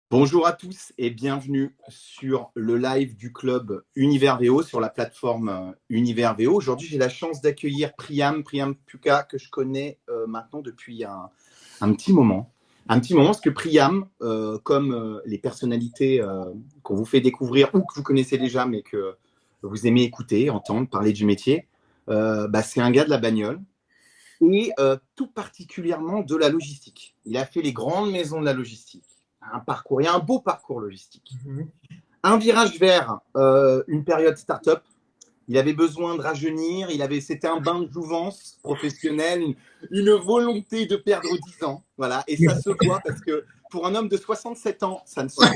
Bonjour à tous et bienvenue sur le live du club Univers VO sur la plateforme Univers VO. Aujourd'hui, j'ai la chance d'accueillir Priyam Puka que je connais maintenant depuis un petit moment. Un petit moment parce que Priyam, comme les personnalités qu'on vous fait découvrir ou que vous connaissez déjà mais que vous aimez écouter, entendre, parler du métier, c'est un gars de la bagnole et tout particulièrement de la logistique. Il a fait les grandes maisons de la logistique. Il y a un beau parcours logistique. Un virage vers une période start-up. Il avait besoin de rajeunir. C'était un bain de jouvence professionnel, une volonté de perdre 10 ans. Voilà. Et ça se voit parce que pour un homme de 67 ans, ça ne se voit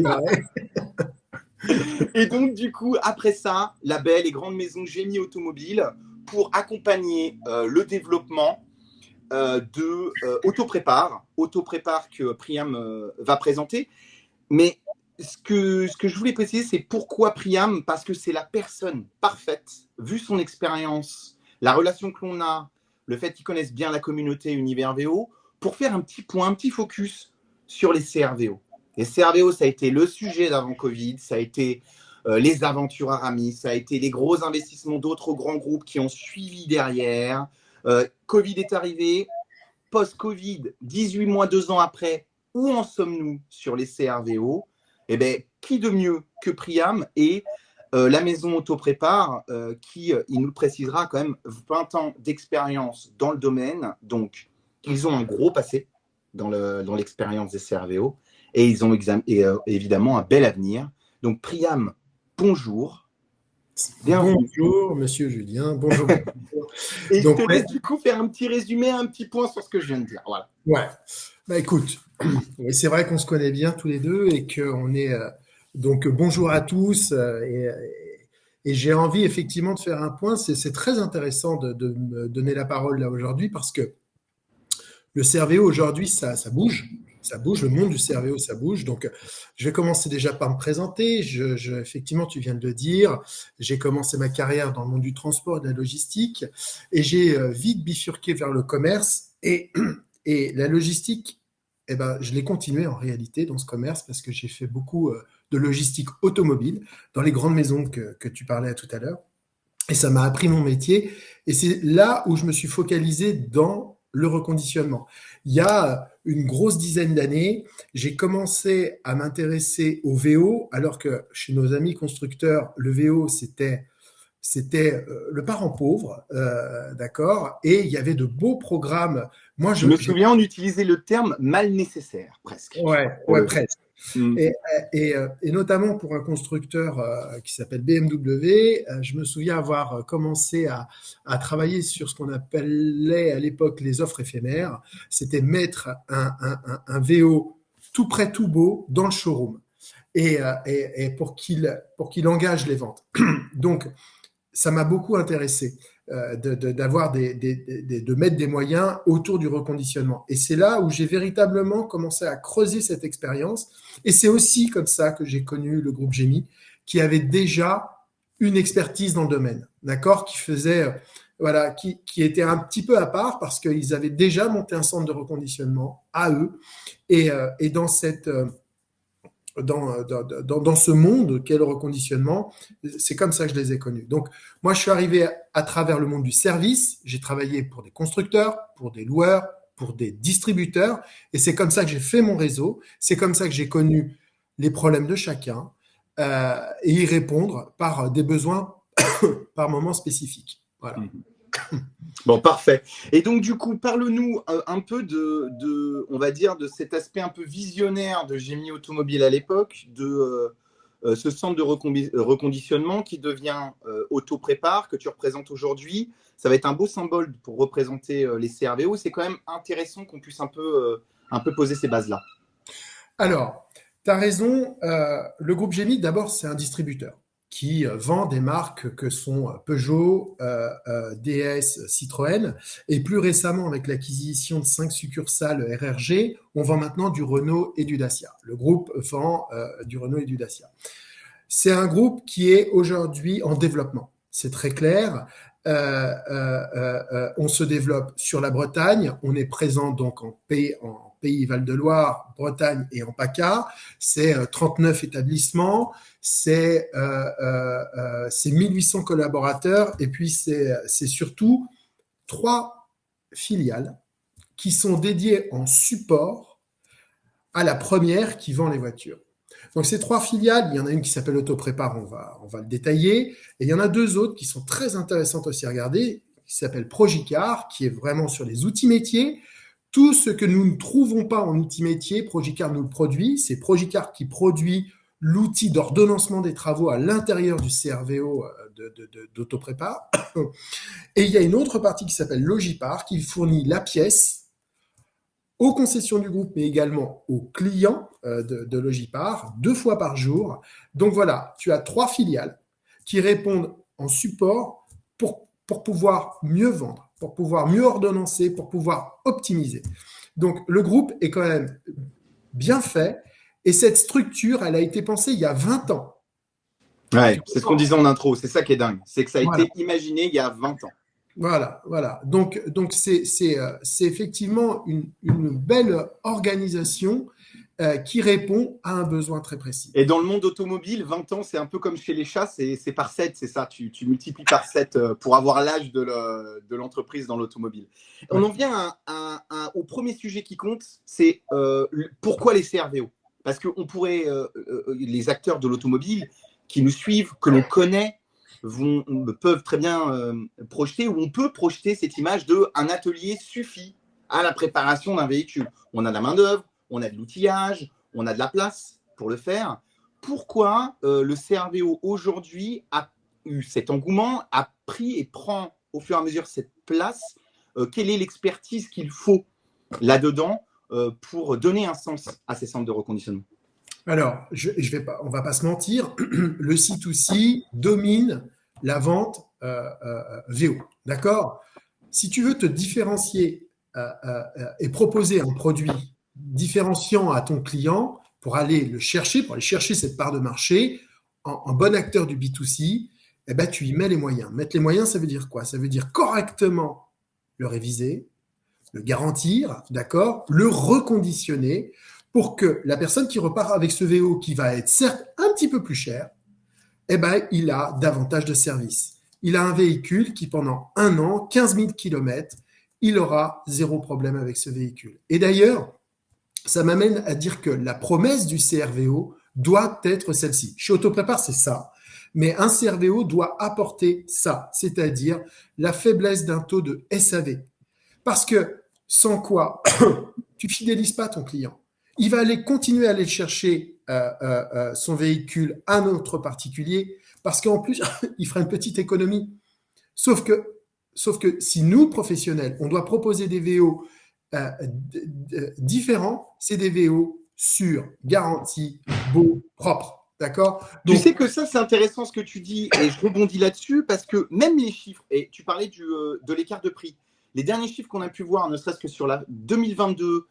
pas. Et donc, du coup, après ça, la belle et grande maison Génie Automobile pour accompagner le développement de Autoprépare que Priyam va présenter. Mais ce que je voulais préciser, c'est pourquoi Priyam, parce que c'est la personne parfaite, vu son expérience, la relation que l'on a, le fait qu'ils connaissent bien la communauté Univers VO, pour faire un petit point, un petit focus sur les CRVO. Les CRVO, ça a été le sujet d'avant Covid, ça a été les aventures Aramis, ça a été les gros investissements d'autres grands groupes qui ont suivi derrière. Covid est arrivé, post-Covid, 18 mois, 2 ans après, où en sommes-nous sur les CRVO? Eh bien, qui de mieux que Priyam et la maison Autoprépare qui, il nous le précisera, quand même 20 ans d'expérience dans le domaine. Donc, ils ont un gros passé dans l'expérience des CRVO et ils ont évidemment un bel avenir. Donc, Priyam, bonjour. Bienvenue. Bonjour, monsieur Julien. Bonjour. Et donc, je te laisse du coup faire un petit résumé, un petit point sur ce que je viens de dire. Voilà. Ouais. Bah écoute, c'est vrai qu'on se connaît bien tous les deux et qu'on est donc bonjour à tous et j'ai envie effectivement de faire un point. C'est très intéressant de me donner la parole là aujourd'hui parce que le CRVO aujourd'hui ça bouge. Ça bouge, le monde du CRVO, ça bouge. Donc, je vais commencer déjà par me présenter. Effectivement, tu viens de le dire, j'ai commencé ma carrière dans le monde du transport et de la logistique et j'ai vite bifurqué vers le commerce et la logistique, eh ben, je l'ai continué en réalité dans ce commerce parce que j'ai fait beaucoup de logistique automobile dans les grandes maisons que tu parlais tout à l'heure. Et ça m'a appris mon métier. Et c'est là où je me suis focalisé dans le reconditionnement. Il y a une grosse dizaine d'années, j'ai commencé à m'intéresser au VO, alors que chez nos amis constructeurs, le VO, c'était le parent pauvre, d'accord. Et il y avait de beaux programmes. Moi, je me souviens, on utilisait le terme mal nécessaire, presque. Ouais, presque. Et notamment pour un constructeur qui s'appelle BMW, je me souviens avoir commencé à travailler sur ce qu'on appelait à l'époque les offres éphémères. C'était mettre un VO tout prêt, tout beau dans le showroom et pour qu'il engage les ventes. Donc, ça m'a beaucoup intéressé de mettre des moyens autour du reconditionnement. Et c'est là où j'ai véritablement commencé à creuser cette expérience. Et c'est aussi comme ça que j'ai connu le groupe Génie, qui avait déjà une expertise dans le domaine, d'accord, qui était un petit peu à part parce qu'ils avaient déjà monté un centre de reconditionnement à eux. Et dans dans ce monde qu'est le reconditionnement, c'est comme ça que je les ai connus. Donc, moi, je suis arrivé à travers le monde du service. J'ai travaillé pour des constructeurs, pour des loueurs, pour des distributeurs. Et c'est comme ça que j'ai fait mon réseau. C'est comme ça que j'ai connu les problèmes de chacun et y répondre par des besoins par moments spécifiques. Voilà. Bon, parfait. Et donc, du coup, parle-nous un peu on va dire, de cet aspect un peu visionnaire de Génie Automobile à l'époque, de ce centre de reconditionnement qui devient Autoprépare, que tu représentes aujourd'hui. Ça va être un beau symbole pour représenter les CRVO. C'est quand même intéressant qu'on puisse un peu poser ces bases-là. Alors, tu as raison. Le groupe Génie, d'abord, c'est un distributeur qui vend des marques que sont Peugeot, DS, Citroën. Et plus récemment, avec l'acquisition de 5 succursales RRG, on vend maintenant du Renault et du Dacia. Le groupe vend du Renault et du Dacia. C'est un groupe qui est aujourd'hui en développement. C'est très clair. On se développe sur la Bretagne. On est présent donc en Pays Val-de-Loire, Bretagne et en PACA. C'est 39 établissements, c'est 1800 collaborateurs et puis c'est surtout 3 filiales qui sont dédiées en support à la première qui vend les voitures. Donc ces 3 filiales, il y en a une qui s'appelle Autoprépare, on va le détailler, et il y en a 2 autres qui sont très intéressantes aussi à regarder, qui s'appelle Progicar, qui est vraiment sur les outils métiers. Tout ce que nous ne trouvons pas en outils métiers, Progicar nous le produit. C'est Progicar qui produit l'outil d'ordonnancement des travaux à l'intérieur du CRVO d'Autoprépare. Et il y a une autre partie qui s'appelle Logipar, qui fournit la pièce aux concessions du groupe, mais également aux clients de Logipar, 2 fois par jour. Donc voilà, tu as 3 filiales qui répondent en support pour pouvoir mieux vendre, pour pouvoir mieux ordonnancer, pour pouvoir optimiser. Donc le groupe est quand même bien fait et cette structure, elle a été pensée il y a 20 ans. Ouais, c'est ce qu'on disait en intro, c'est ça qui est dingue, c'est que ça a Voilà. été imaginé il y a 20 ans. Voilà. Donc c'est effectivement une belle organisation qui répond à un besoin très précis. Et dans le monde automobile, 20 ans, c'est un peu comme chez les chats, c'est par 7, c'est ça, tu multiplies par 7 pour avoir l'âge de l'entreprise dans l'automobile. On en vient au premier sujet qui compte, c'est pourquoi les CRVO? Parce qu'on pourrait, les acteurs de l'automobile qui nous suivent, que l'on connaît, peuvent très bien projeter, ou on peut projeter cette image d'un atelier suffit à la préparation d'un véhicule. On a de la main-d'œuvre, on a de l'outillage, on a de la place pour le faire. Pourquoi le CRVO aujourd'hui a eu cet engouement, a pris et prend au fur et à mesure cette place? Quelle est l'expertise qu'il faut là-dedans pour donner un sens à ces centres de reconditionnement? Alors, on va pas se mentir, le C2C domine la vente VO, d'accord? Si tu veux te différencier et proposer un produit différenciant à ton client pour aller le chercher, pour aller chercher cette part de marché, en bon acteur du B2C, eh ben, tu y mets les moyens. Mettre les moyens, ça veut dire quoi? Ça veut dire correctement le réviser, le garantir, d'accord? Le reconditionner pour que la personne qui repart avec ce VO, qui va être certes un petit peu plus cher, eh ben, il a davantage de services. Il a un véhicule qui, pendant 1 an, 15 000 km, il aura 0 problème avec ce véhicule. Et d'ailleurs, ça m'amène à dire que la promesse du CRVO doit être celle-ci. Chez Autoprépare, c'est ça. Mais un CRVO doit apporter ça, c'est-à-dire la faiblesse d'un taux de SAV. Parce que sans quoi, tu fidélises pas ton client. Il va aller continuer à aller chercher son véhicule à un autre particulier parce qu'en plus, il fera une petite économie. Sauf que si nous, professionnels, on doit proposer des VO différents, c'est des VO sûrs, garantis, beaux, propres. D'accord? Tu sais que ça, c'est intéressant ce que tu dis, et je rebondis là-dessus, parce que même les chiffres, et tu parlais de l'écart de prix, les derniers chiffres qu'on a pu voir, ne serait-ce que sur la 2022,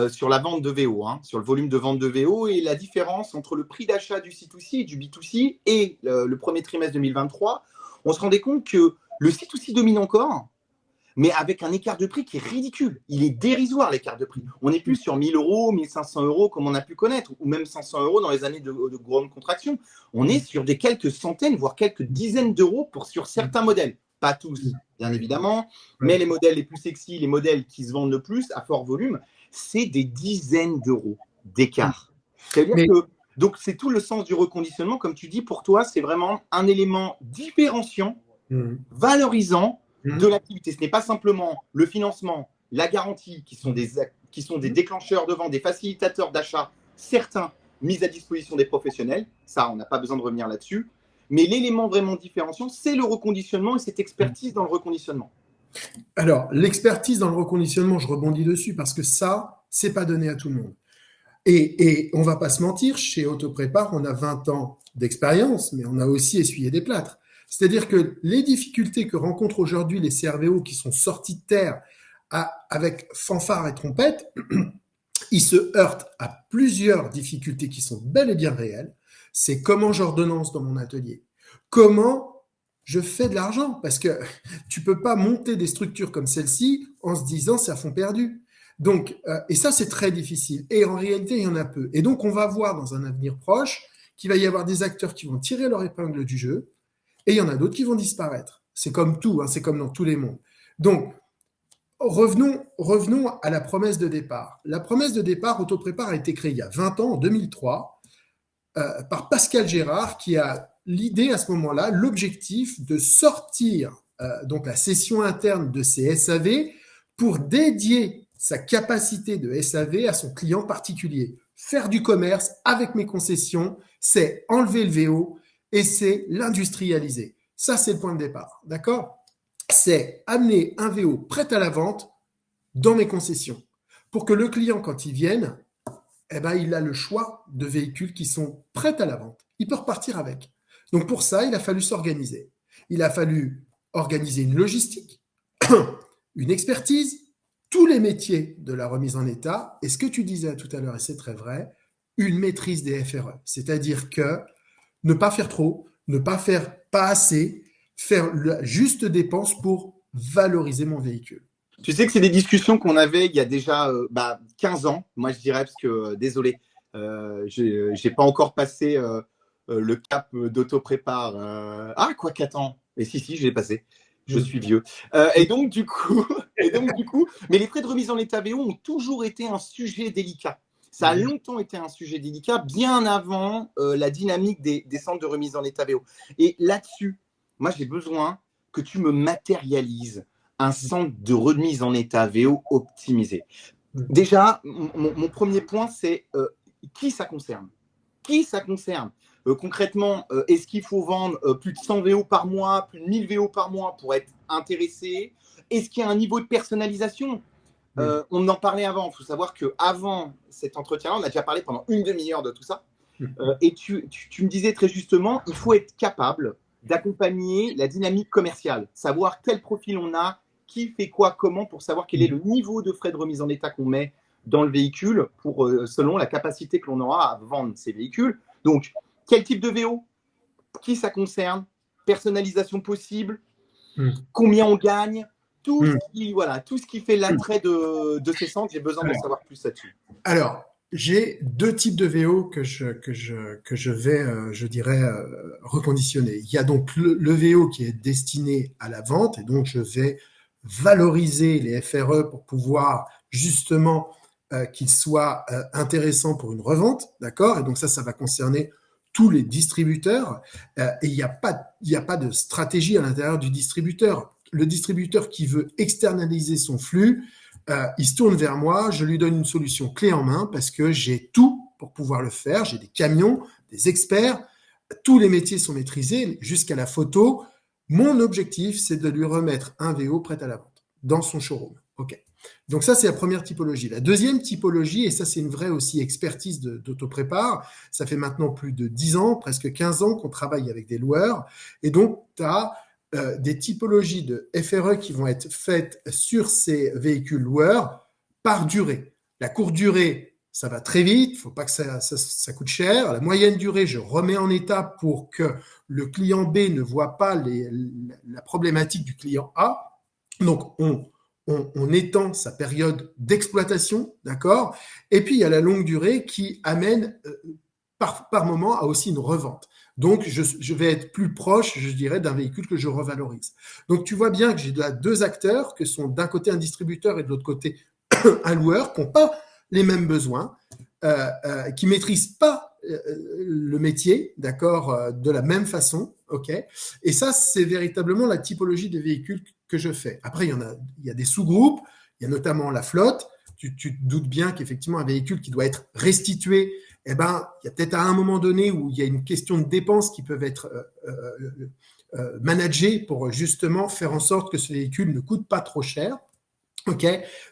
sur la vente de VO, sur le volume de vente de VO, et la différence entre le prix d'achat du C2C et du B2C, et le premier trimestre 2023, on se rendait compte que le C2C domine encore, mais avec un écart de prix qui est ridicule. Il est dérisoire, l'écart de prix. On n'est plus sur 1 000 euros, 1 500 euros comme on a pu connaître, ou même 500 euros dans les années de grande contraction. On est sur des quelques centaines, voire quelques dizaines d'euros sur certains modèles. Pas tous, bien évidemment, mais les modèles les plus sexy, les modèles qui se vendent le plus à fort volume, c'est des dizaines d'euros d'écart. C'est-à-dire que donc c'est tout le sens du reconditionnement, comme tu dis, pour toi, c'est vraiment un élément différenciant, valorisant de l'activité. Ce n'est pas simplement le financement, la garantie, qui sont des déclencheurs de vente, des facilitateurs d'achat, certains mis à disposition des professionnels. Ça, on n'a pas besoin de revenir là-dessus. Mais l'élément vraiment différenciant, c'est le reconditionnement et cette expertise dans le reconditionnement. Alors, l'expertise dans le reconditionnement, je rebondis dessus parce que ça, c'est pas donné à tout le monde. Et on va pas se mentir, chez Autoprépare, on a 20 ans d'expérience, mais on a aussi essuyé des plâtres. C'est-à-dire que les difficultés que rencontrent aujourd'hui les CRVO qui sont sortis de terre avec fanfare et trompette, ils se heurtent à plusieurs difficultés qui sont bel et bien réelles. C'est comment j'ordonnance dans mon atelier, comment je fais de l'argent, parce que tu peux pas monter des structures comme celle-ci en se disant c'est à fond perdu. Donc, et ça, c'est très difficile. Et en réalité, il y en a peu. Et donc, on va voir dans un avenir proche qu'il va y avoir des acteurs qui vont tirer leur épingle du jeu et il y en a d'autres qui vont disparaître. C'est comme tout, hein, c'est comme dans tous les mondes. Donc, revenons à la promesse de départ. La promesse de départ, Autoprépare a été créée il y a 20 ans, en 2003, par Pascal Gérard, qui a l'idée à ce moment-là, l'objectif de sortir donc la session interne de ces SAV pour dédier sa capacité de SAV à son client particulier. Faire du commerce avec mes concessions, c'est enlever le VO et c'est l'industrialiser. Ça, c'est le point de départ. D'accord? C'est amener un VO prêt à la vente dans mes concessions pour que le client, quand il vienne, eh ben, il a le choix de véhicules qui sont prêts à la vente. Il peut repartir avec. Donc pour ça, il a fallu s'organiser. Il a fallu organiser une logistique, une expertise, tous les métiers de la remise en état, et ce que tu disais tout à l'heure, et c'est très vrai, une maîtrise des FRE. C'est-à-dire que ne pas faire trop, ne pas faire pas assez, faire la juste dépense pour valoriser mon véhicule. Tu sais que c'est des discussions qu'on avait il y a déjà 15 ans, moi je dirais, parce que désolé, j'ai pas encore passé le cap d'autoprépare. Quoi qu'attends. Et si, je l'ai passé. Je suis vieux. Et donc du coup, mais les frais de remise en état VO ont toujours été un sujet délicat. Ça a longtemps été un sujet délicat, bien avant la dynamique des centres de remise en état VO. Et là-dessus, moi j'ai besoin que tu me matérialises un centre de remise en état VO optimisé. Déjà, mon premier point, c'est qui ça concerne? Qui ça concerne? Concrètement, est-ce qu'il faut vendre plus de 100 VO par mois, plus de 1000 VO par mois pour être intéressé? Est-ce qu'il y a un niveau de personnalisation? On en parlait avant. Il faut savoir qu'avant cet entretien-là, on a déjà parlé pendant une demi-heure de tout ça. Et tu me disais très justement, il faut être capable d'accompagner la dynamique commerciale, savoir quel profil on a, qui fait quoi, comment, pour savoir quel est le niveau de frais de remise en état qu'on met dans le véhicule pour, selon la capacité que l'on aura à vendre ces véhicules. Donc, quel type de VO? Qui ça concerne? Personnalisation possible? Combien on gagne? Tout ce qui fait l'attrait de ces centres, j'ai besoin d'en savoir plus là-dessus. Alors, j'ai deux types de VO que je vais, je dirais, reconditionner. Il y a donc le VO qui est destiné à la vente, et donc je vais valoriser les FRE pour pouvoir justement qu'ils soient intéressants pour une revente, d'accord? Et donc ça va concerner tous les distributeurs. Et il n'y a pas de stratégie à l'intérieur du distributeur. Le distributeur qui veut externaliser son flux, il se tourne vers moi, je lui donne une solution clé en main parce que j'ai tout pour pouvoir le faire. J'ai des camions, des experts, tous les métiers sont maîtrisés jusqu'à la photo. Mon objectif, c'est de lui remettre un VO prêt à la vente dans son showroom. OK. Donc ça, c'est la première typologie. La deuxième typologie, et ça, c'est une vraie aussi expertise d'autoprépare, ça fait maintenant plus de 10 ans, presque 15 ans qu'on travaille avec des loueurs. Et donc, tu as des typologies de FRE qui vont être faites sur ces véhicules loueurs par durée. La courte durée, ça va très vite, il ne faut pas que ça coûte cher. La moyenne durée, je remets en état pour que le client B ne voit pas la problématique du client A. Donc, on étend sa période d'exploitation, d'accord? Et puis, il y a la longue durée qui amène par moment à aussi une revente. Donc, je vais être plus proche, je dirais, d'un véhicule que je revalorise. Donc, tu vois bien que j'ai là deux acteurs, que sont d'un côté un distributeur et de l'autre côté un loueur, qui n'ont pas les mêmes besoins, qui maîtrisent pas le métier, d'accord, de la même façon, ok. Et ça, c'est véritablement la typologie des véhicules que je fais. Après, il y a des sous-groupes, il y a notamment la flotte. Tu te doutes bien qu'effectivement, un véhicule qui doit être restitué, eh ben, il y a peut-être à un moment donné où il y a une question de dépenses qui peuvent être managées pour justement faire en sorte que ce véhicule ne coûte pas trop cher. OK.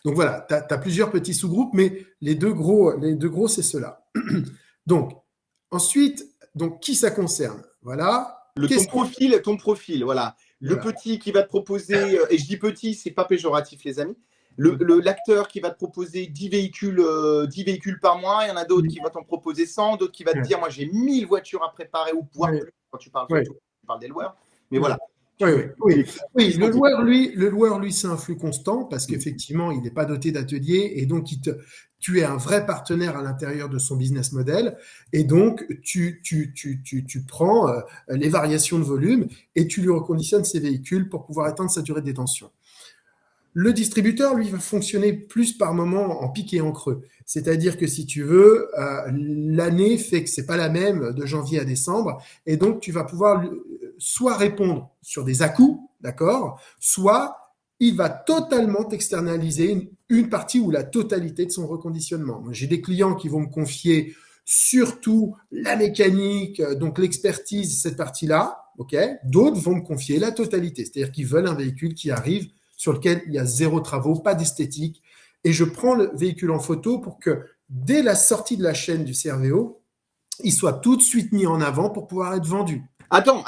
Donc voilà, tu as plusieurs petits sous-groupes, mais les deux gros, c'est ceux-là. Donc, ensuite, qui ça concerne? Voilà. Ton profil, voilà. Le petit qui va te proposer, et je dis petit, c'est pas péjoratif, les amis. L'acteur qui va te proposer 10 véhicules par mois, il y en a d'autres qui vont t'en proposer 100, d'autres qui vont te dire, moi j'ai 1000 voitures à préparer ou voire plus quand tu parles des loueurs. Mais voilà. Oui. Le loueur, lui, c'est un flux constant parce qu'effectivement, il n'est pas doté d'atelier et donc tu es un vrai partenaire à l'intérieur de son business model et donc tu prends les variations de volume et tu lui reconditionnes ses véhicules pour pouvoir atteindre sa durée de détention. Le distributeur, lui, va fonctionner plus par moment en pic et en creux. C'est-à-dire que si tu veux, l'année fait que c'est pas la même de janvier à décembre, et donc tu vas pouvoir soit répondre sur des à-coups, d'accord, soit il va totalement externaliser une partie ou la totalité de son reconditionnement. J'ai des clients qui vont me confier surtout la mécanique, donc l'expertise, cette partie-là, ok. D'autres vont me confier la totalité, c'est-à-dire qu'ils veulent un véhicule qui arrive sur lequel il y a zéro travaux, pas d'esthétique. Et je prends le véhicule en photo pour que dès la sortie de la chaîne du CRVO, il soit tout de suite mis en avant pour pouvoir être vendu.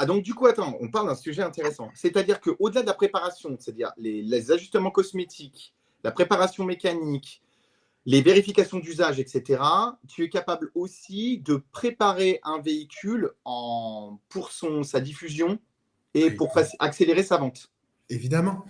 Donc du coup, on parle d'un sujet intéressant. C'est-à-dire qu'au-delà de la préparation, c'est-à-dire les ajustements cosmétiques, la préparation mécanique, les vérifications d'usage, etc., tu es capable aussi de préparer un véhicule pour sa diffusion et pour accélérer sa vente. Évidemment,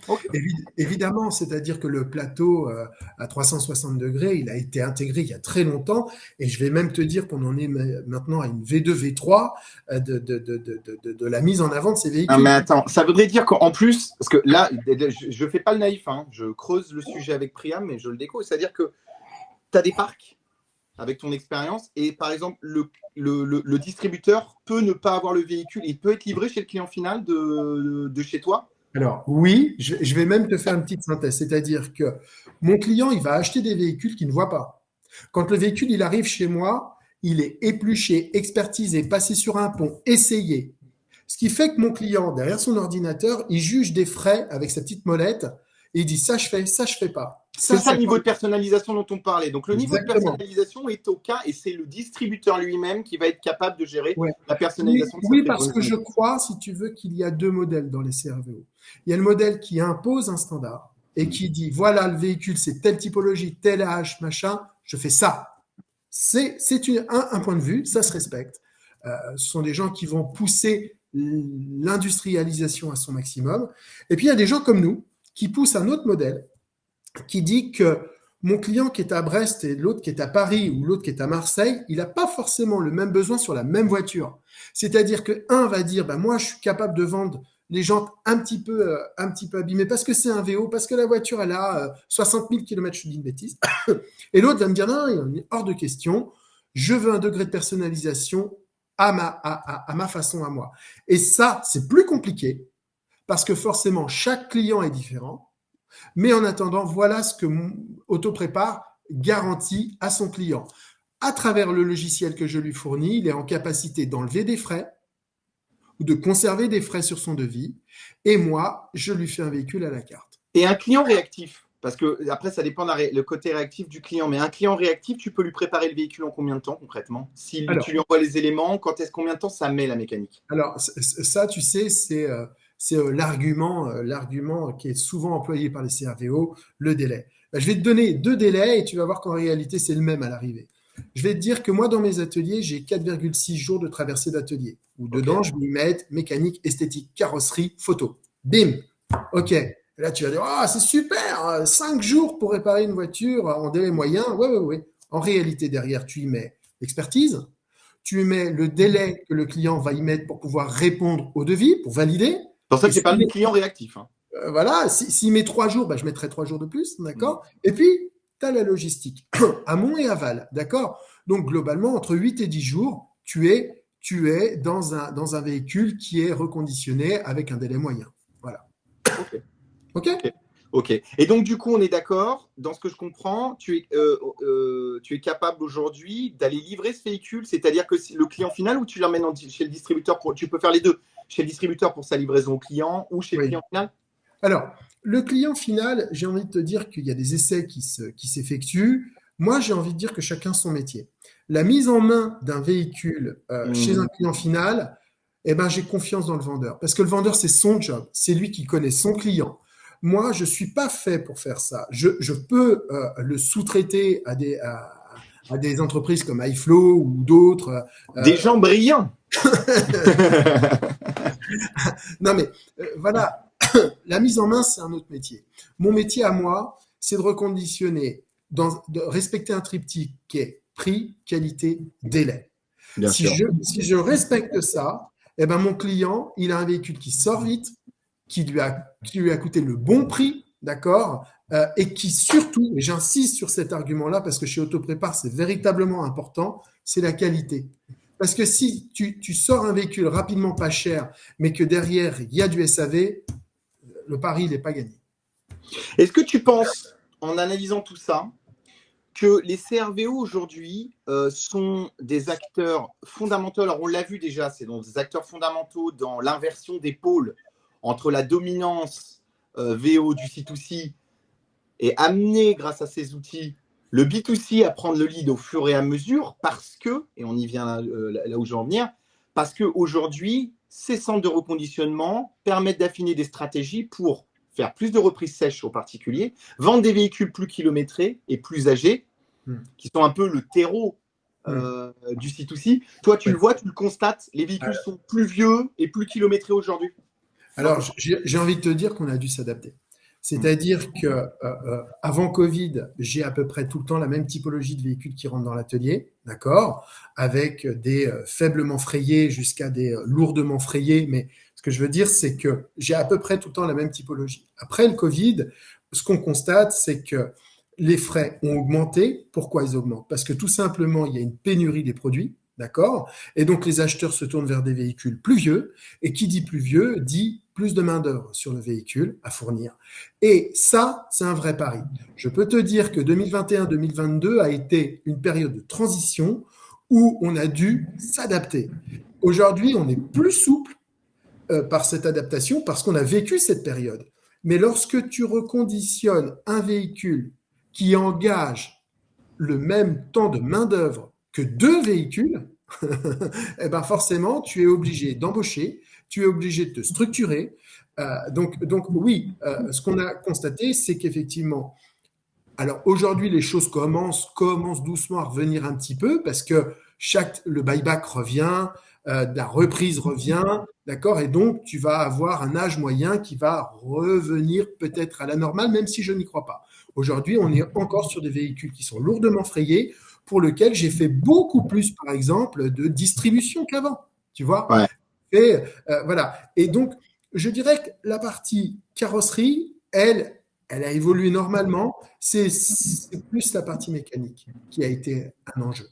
évidemment, c'est-à-dire que le plateau à 360 degrés, il a été intégré il y a très longtemps, et je vais même te dire qu'on en est maintenant à une V2, V3 de la mise en avant de ces véhicules. Non, mais attends, ça voudrait dire qu'en plus, parce que là, je ne fais pas le naïf, je creuse le sujet avec Priam, mais je le découvre, c'est-à-dire que tu as des parcs avec ton expérience, et par exemple, le distributeur peut ne pas avoir le véhicule, il peut être livré chez le client final de chez toi. Alors oui, je vais même te faire une petite synthèse, c'est-à-dire que mon client, il va acheter des véhicules qu'il ne voit pas. Quand le véhicule, il arrive chez moi, il est épluché, expertisé, passé sur un pont, essayé. Ce qui fait que mon client, derrière son ordinateur, il juge des frais avec sa petite molette et il dit ça je fais pas. C'est ça le niveau de personnalisation dont on parlait. Donc le niveau Exactement. de personnalisation est au cas et c'est le distributeur lui-même qui va être capable de gérer la personnalisation. Oui, parce que je crois, si tu veux, qu'il y a deux modèles dans les CRVO. Il y a le modèle qui impose un standard et qui dit voilà, le véhicule, c'est telle typologie, tel âge, machin, je fais ça. C'est un point de vue, ça se respecte. Ce sont des gens qui vont pousser l'industrialisation à son maximum. Et puis il y a des gens comme nous qui poussent un autre modèle qui dit que mon client qui est à Brest et l'autre qui est à Paris ou l'autre qui est à Marseille, il n'a pas forcément le même besoin sur la même voiture. C'est-à-dire que un va dire, moi, je suis capable de vendre les jantes un petit peu abîmées parce que c'est un VO, parce que la voiture, elle a 60 000 km, je dis une bêtise. Et l'autre va me dire, non, il est hors de question. Je veux un degré de personnalisation à ma façon, à moi. Et ça, c'est plus compliqué parce que forcément, chaque client est différent. Mais en attendant, voilà ce que Autoprépare garantit à son client. À travers le logiciel que je lui fournis, il est en capacité d'enlever des frais ou de conserver des frais sur son devis. Et moi, je lui fais un véhicule à la carte. Et un client réactif, parce que après, ça dépend le côté réactif du client. Mais un client réactif, tu peux lui préparer le véhicule en combien de temps concrètement? Si tu lui envoies les éléments, combien de temps ça met la mécanique? Alors, ça, tu sais, c'est l'argument qui est souvent employé par les CRVO, le délai. Je vais te donner deux délais et tu vas voir qu'en réalité, c'est le même à l'arrivée. Je vais te dire que moi, dans mes ateliers, j'ai 4,6 jours de traversée d'atelier. Où dedans, je vais mettre mécanique, esthétique, carrosserie, photo. Bim. OK. Et là, tu vas dire, c'est super, 5 jours pour réparer une voiture en délai moyen. Oui. En réalité, derrière, tu y mets l'expertise, tu y mets le délai que le client va y mettre pour pouvoir répondre au devis, pour valider. C'est pour ça que je parle de client réactif. Voilà, s'il met 3 jours, je mettrai 3 jours de plus, d'accord. Et puis, tu as la logistique, amont et aval, d'accord. Donc, globalement, entre 8 et 10 jours, tu es dans un véhicule qui est reconditionné avec un délai moyen. Voilà. OK. Et donc, du coup, on est d'accord, dans ce que je comprends, tu es capable aujourd'hui d'aller livrer ce véhicule, c'est-à-dire que le client final ou tu l'emmènes chez le distributeur, tu peux faire les deux, chez le distributeur pour sa livraison au client ou chez le client final? Alors, le client final, j'ai envie de te dire qu'il y a des essais qui s'effectuent. Moi, j'ai envie de dire que chacun son métier. La mise en main d'un véhicule chez un client final, j'ai confiance dans le vendeur. Parce que le vendeur, c'est son job. C'est lui qui connaît son client. Moi, je ne suis pas fait pour faire ça. Je peux le sous-traiter à des entreprises comme iFlow ou d'autres. Des gens brillants. Non, mais voilà, la mise en main, c'est un autre métier. Mon métier à moi, c'est de reconditionner, de respecter un triptyque qui est prix, qualité, délai. Bien sûr. Si je respecte ça, eh ben mon client, il a un véhicule qui sort vite, qui lui a coûté le bon prix, d'accord, et qui surtout, et j'insiste sur cet argument-là parce que chez Autoprépare, c'est véritablement important, c'est la qualité. Parce que si tu sors un véhicule rapidement pas cher, mais que derrière, il y a du SAV, le pari, il n'est pas gagné. Est-ce que tu penses, en analysant tout ça, que les CRVO aujourd'hui sont des acteurs fondamentaux? Alors, on l'a vu déjà, c'est donc des acteurs fondamentaux dans l'inversion des pôles entre la dominance VO du C2C et amener, grâce à ces outils, le B2C à prendre le lead au fur et à mesure parce que, et on y vient là où je veux en venir, parce qu'aujourd'hui, ces centres de reconditionnement permettent d'affiner des stratégies pour faire plus de reprises sèches aux particuliers, vendre des véhicules plus kilométrés et plus âgés, qui sont un peu le terreau du C2C. Toi, tu le vois, tu le constates, les véhicules sont plus vieux et plus kilométrés aujourd'hui. Alors, j'ai envie de te dire qu'on a dû s'adapter. C'est-à-dire que avant Covid, j'ai à peu près tout le temps la même typologie de véhicules qui rentrent dans l'atelier, d'accord, avec des faiblement frayés jusqu'à des lourdement frayés. Mais ce que je veux dire, c'est que j'ai à peu près tout le temps la même typologie. Après le Covid, ce qu'on constate, c'est que les frais ont augmenté. Pourquoi ils augmentent? Parce que tout simplement, il y a une pénurie des produits. D'accord? Et donc, les acheteurs se tournent vers des véhicules plus vieux. Et qui dit plus vieux, dit plus de main-d'œuvre sur le véhicule à fournir. Et ça, c'est un vrai pari. Je peux te dire que 2021-2022 a été une période de transition où on a dû s'adapter. Aujourd'hui, on est plus souple par cette adaptation parce qu'on a vécu cette période. Mais lorsque tu reconditionnes un véhicule qui engage le même temps de main-d'œuvre que deux véhicules, eh ben forcément, tu es obligé d'embaucher, tu es obligé de te structurer. Donc oui, ce qu'on a constaté, c'est qu'effectivement, alors aujourd'hui, les choses commencent doucement à revenir un petit peu parce que le buyback revient, la reprise revient, d'accord, et donc tu vas avoir un âge moyen qui va revenir peut-être à la normale, même si je n'y crois pas. Aujourd'hui, on est encore sur des véhicules qui sont lourdement frayés, pour lesquels j'ai fait beaucoup plus, par exemple, de distribution qu'avant, tu vois. Ouais. Et voilà. Et donc, je dirais que la partie carrosserie, elle a évolué normalement. C'est plus la partie mécanique qui a été un enjeu.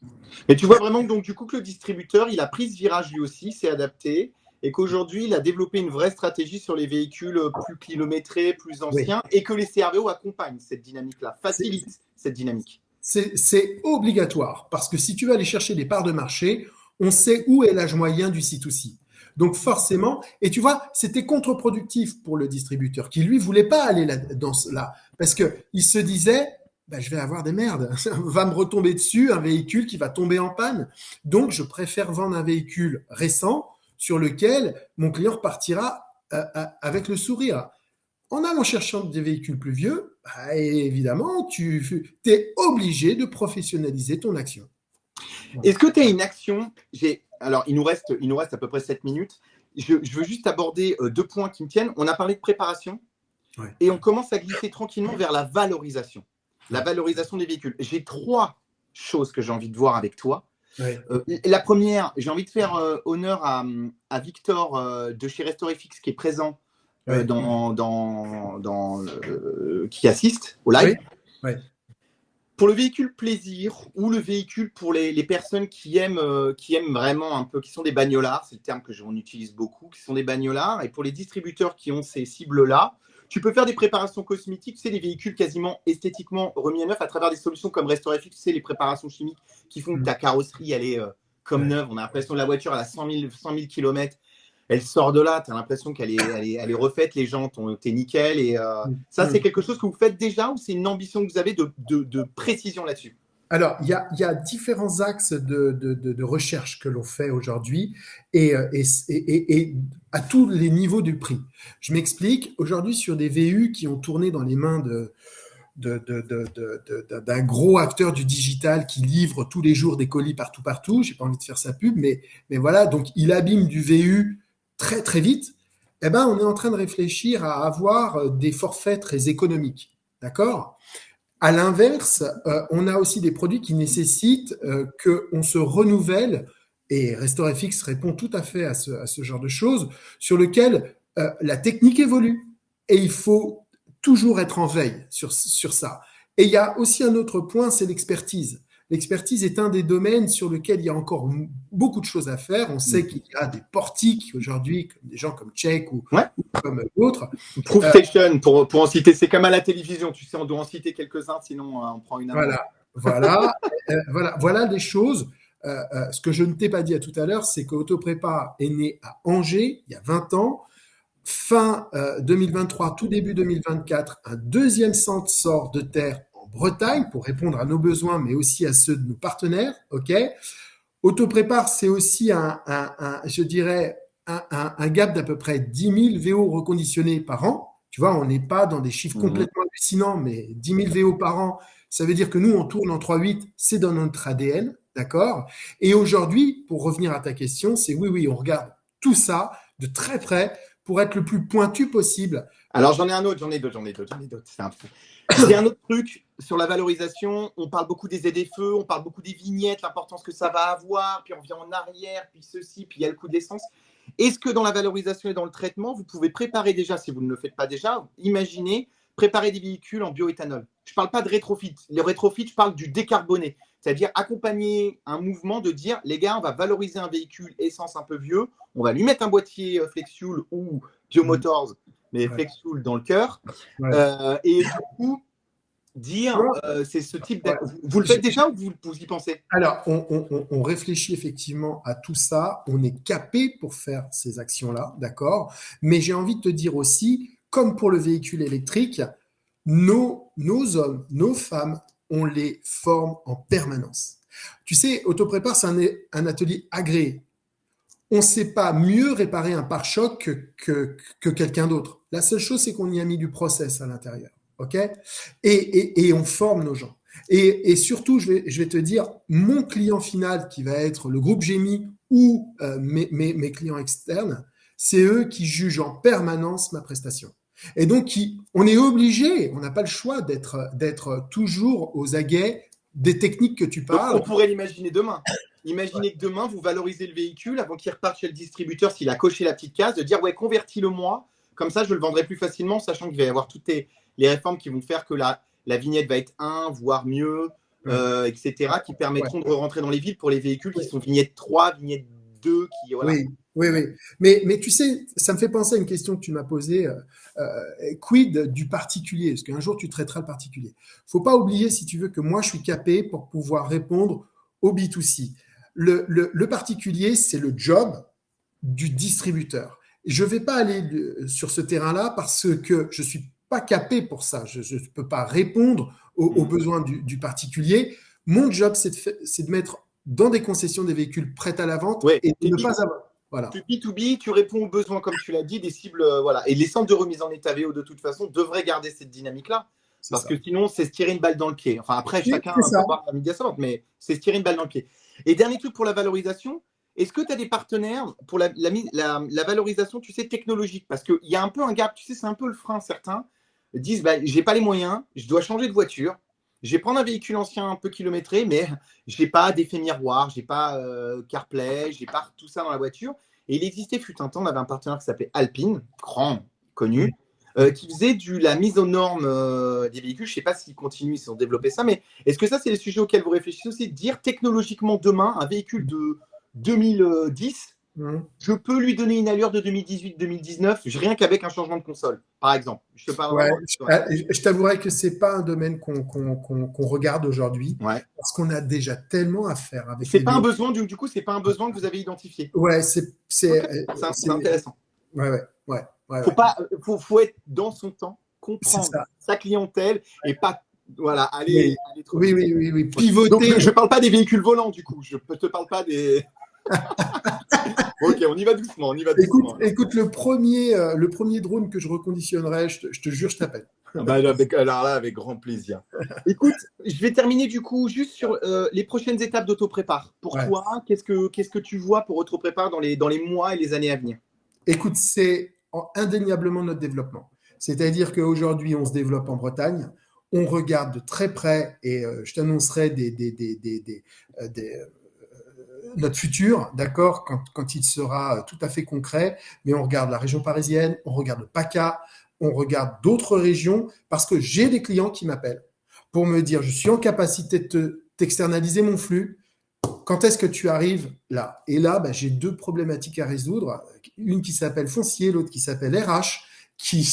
Mais tu vois vraiment donc, du coup, que le distributeur, il a pris ce virage lui aussi, s'est adapté, et qu'aujourd'hui, il a développé une vraie stratégie sur les véhicules plus kilométrés, plus anciens, oui, et que les CRVO accompagnent cette dynamique-là, facilitent cette dynamique. C'est obligatoire, parce que si tu veux aller chercher des parts de marché, on sait où est l'âge moyen du C2C. Donc forcément, et tu vois, c'était contre-productif pour le distributeur qui lui voulait pas aller dans cela, parce que il se disait, bah, je vais avoir des merdes, va me retomber dessus un véhicule qui va tomber en panne. Donc je préfère vendre un véhicule récent sur lequel mon client repartira avec le sourire. En allant chercher des véhicules plus vieux, bah, évidemment, tu es obligé de professionnaliser ton action. Est-ce que tu as une action? Alors, il nous reste à peu près 7 minutes. Je veux juste aborder 2 points qui me tiennent. On a parlé de préparation, ouais, et on commence à glisser tranquillement vers la valorisation. La valorisation des véhicules. J'ai 3 choses que j'ai envie de voir avec toi. Ouais. La première, j'ai envie de faire honneur à Victor de chez Restorifix qui est présent, ouais, qui assiste au live. Oui. Ouais. Pour le véhicule plaisir ou le véhicule pour les personnes qui aiment vraiment un peu, qui sont des bagnolards, c'est le terme que j'en utilise beaucoup, qui sont des bagnolards, et pour les distributeurs qui ont ces cibles-là, tu peux faire des préparations cosmétiques, c'est des véhicules quasiment esthétiquement remis à neuf à travers des solutions comme Restorifix, c'est les préparations chimiques qui font que ta carrosserie, elle est comme neuve, on a l'impression que la voiture, elle a 100 000 km, elle sort de là, tu as l'impression qu'elle est refaite, les jantes, t'es nickel. Et ça, c'est quelque chose que vous faites déjà ou c'est une ambition que vous avez de précision là-dessus? Alors, il y a différents axes de recherche que l'on fait aujourd'hui et à tous les niveaux du prix. Je m'explique. Aujourd'hui, sur des VU qui ont tourné dans les mains d'un gros acteur du digital qui livre tous les jours des colis partout, j'ai pas envie de faire sa pub, mais voilà, donc il abîme du VU très très vite, eh ben, on est en train de réfléchir à avoir des forfaits très économiques. D'accord? À l'inverse, on a aussi des produits qui nécessitent qu'on se renouvelle, et RestoreFX répond tout à fait à ce genre de choses, sur lequel la technique évolue. Et il faut toujours être en veille sur ça. Et il y a aussi un autre point, c'est l'expertise. L'expertise est un des domaines sur lequel il y a encore beaucoup de choses à faire. On sait qu'il y a des portiques aujourd'hui, des gens comme Check Ouais. ou comme d'autres. Proofstation, pour en citer, c'est comme à la télévision, tu sais, on doit en citer quelques-uns, sinon on prend une amende. Voilà des choses. Ce que je ne t'ai pas dit à tout à l'heure, c'est qu'Autoprépa est né à Angers il y a 20 ans. Fin 2023, tout début 2024, un deuxième centre sort de terre en Bretagne pour répondre à nos besoins, mais aussi à ceux de nos partenaires. Ok. Autoprépare, c'est aussi je dirais, un gap d'à peu près 10 000 VO reconditionnés par an. Tu vois, on n'est pas dans des chiffres complètement hallucinants, mais 10 000 VO par an, ça veut dire que nous, on tourne en 3.8, c'est dans notre ADN, d'accord? Et aujourd'hui, pour revenir à ta question, c'est oui, on regarde tout ça de très près pour être le plus pointu possible. Alors j'en ai un autre, j'en ai d'autres. J'ai un autre truc sur la valorisation. On parle beaucoup des ZFE, on parle beaucoup des vignettes, l'importance que ça va avoir, puis on vient en arrière, puis ceci, puis il y a le coût de l'essence. Est-ce que dans la valorisation et dans le traitement, vous pouvez préparer déjà, si vous ne le faites pas déjà, imaginez préparer des véhicules en bioéthanol? Je ne parle pas de rétrofit. Le rétrofit, je parle du décarboné. C'est-à-dire accompagner un mouvement de dire, les gars, on va valoriser un véhicule essence un peu vieux, on va lui mettre un boîtier FlexFuel ou Biomotors, mais FlexFuel dans le cœur. Et du coup, dire, c'est ce type Vous le faites déjà ou vous y pensez? Alors, on réfléchit effectivement à tout ça. On est capé pour faire ces actions-là, d'accord? Mais j'ai envie de te dire aussi, comme pour le véhicule électrique, nos hommes, nos femmes, on les forme en permanence. Tu sais, Autoprépare, c'est un atelier agréé. On ne sait pas mieux réparer un pare-choc que quelqu'un d'autre. La seule chose, c'est qu'on y a mis du process à l'intérieur. OK? Et on forme nos gens. Et surtout, je vais te dire, mon client final, qui va être le groupe Gémy ou mes clients externes, c'est eux qui jugent en permanence ma prestation. Et donc, on est obligé, on n'a pas le choix d'être toujours aux aguets des techniques que tu parles. Donc, on pourrait l'imaginer demain. Imaginez que demain, vous valorisez le véhicule avant qu'il reparte chez le distributeur, s'il a coché la petite case, de dire ouais, convertis-le-moi, comme ça je le vendrai plus facilement, sachant qu'il va y avoir toutes les réformes qui vont faire que la vignette va être 1, voire mieux, etc., qui permettront de rentrer dans les villes pour les véhicules qui sont vignette 3, vignette 2. Voilà. Oui. Mais tu sais, ça me fait penser à une question que tu m'as posée. Quid du particulier? Parce qu'un jour, tu traiteras le particulier. Il ne faut pas oublier, si tu veux, que moi, je suis capé pour pouvoir répondre au B2C. Le particulier, c'est le job du distributeur. Je ne vais pas aller sur ce terrain-là parce que je ne suis pas capé pour ça. Je ne peux pas répondre aux besoins du particulier. Mon job, c'est de mettre dans des concessions des véhicules prêts à la vente et de ne pas avoir. Voilà. Tu B2B, tu réponds aux besoins, comme tu l'as dit, des cibles. Voilà. Et les centres de remise en état VO, de toute façon, devraient garder cette dynamique-là. Parce que sinon, c'est se tirer une balle dans le pied. Enfin, après, chacun peut avoir la média sorte, mais c'est se tirer une balle dans le pied. Et dernier truc pour la valorisation, est-ce que tu as des partenaires pour la valorisation, tu sais, technologique? Parce qu'il y a un peu un gap, tu sais, c'est un peu le frein. Certains disent, bah, j'ai pas les moyens, je dois changer de voiture. Je vais prendre un véhicule ancien un peu kilométré, mais je n'ai pas d'effet miroir, je n'ai pas CarPlay, je n'ai pas tout ça dans la voiture. Et il existait, fut un temps, on avait un partenaire qui s'appelait Alpine, grand, connu, qui faisait la mise aux normes des véhicules. Je ne sais pas s'ils continuent, s'ils ont développé ça, mais est-ce que ça, c'est les sujets auxquels vous réfléchissez aussi? Dire technologiquement demain, un véhicule de 2010, je peux lui donner une allure de 2018-2019, rien qu'avec un changement de console, par exemple. Je te parle je t'avouerai que ce n'est pas un domaine qu'on regarde aujourd'hui, parce qu'on a déjà tellement à faire. C'est pas un besoin, du coup, c'est pas un besoin que vous avez identifié. Ouais, c'est intéressant. Ouais. Faut être dans son temps, comprendre sa clientèle et pas aller trop vite. Oui, pivoter. Donc, je ne parle pas des véhicules volants, du coup. Je ne te parle pas des. Ok, on y va doucement. Écoute, le premier drone que je reconditionnerai, je te jure, je t'appelle. Alors là, avec grand plaisir. Écoute, je vais terminer du coup juste sur les prochaines étapes d'Autoprépare. Pour toi, qu'est-ce que tu vois pour Autoprépare dans les mois et les années à venir? Écoute, c'est indéniablement notre développement. C'est-à-dire qu'aujourd'hui, on se développe en Bretagne, on regarde de très près, et je t'annoncerai notre futur, d'accord, quand il sera tout à fait concret, mais on regarde la région parisienne, on regarde le PACA, on regarde d'autres régions, parce que j'ai des clients qui m'appellent pour me dire, je suis en capacité de t'externaliser mon flux, quand est-ce que tu arrives là? Et là, bah, j'ai deux problématiques à résoudre. Une qui s'appelle foncier, l'autre qui s'appelle RH, qui,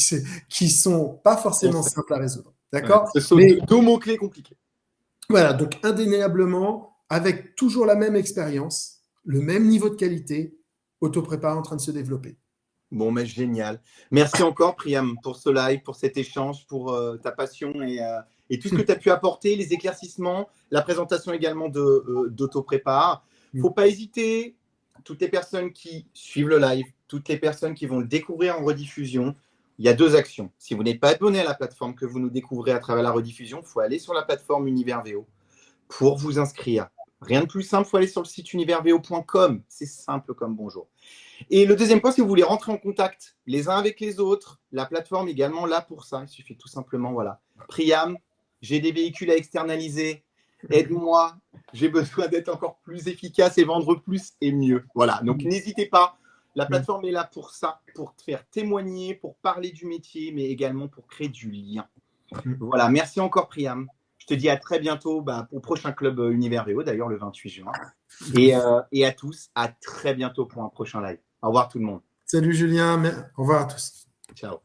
qui sont pas On forcément sait. simples à résoudre. Ouais. D'accord? Ce sont Mais deux mots-clés compliqués. voilà, donc indéniablement, avec toujours la même expérience, le même niveau de qualité, autoprépare en train de se développer. Bon, mais génial. Merci encore, Priam, pour ce live, pour cet échange, pour ta passion et tout ce que tu as pu apporter, les éclaircissements, la présentation également d'Autoprépare. Faut pas hésiter, toutes les personnes qui suivent le live, toutes les personnes qui vont le découvrir en rediffusion, il y a deux actions. Si vous n'êtes pas abonné à la plateforme que vous nous découvrez à travers la rediffusion, il faut aller sur la plateforme Univers VO pour vous inscrire. Rien de plus simple, il faut aller sur le site universvo.com. C'est simple comme bonjour. Et le deuxième point, si vous voulez rentrer en contact les uns avec les autres, la plateforme est également là pour ça. Il suffit tout simplement, voilà. Priam, j'ai des véhicules à externaliser. Aide-moi. J'ai besoin d'être encore plus efficace et vendre plus et mieux. Voilà. Donc, n'hésitez pas. La plateforme est là pour ça, pour te faire témoigner, pour parler du métier, mais également pour créer du lien. Voilà. Merci encore, Priam. Je te dis à très bientôt au prochain club Univers VO, d'ailleurs le 28 juin. Et à tous, à très bientôt pour un prochain live. Au revoir tout le monde. Salut Julien, au revoir à tous. Ciao.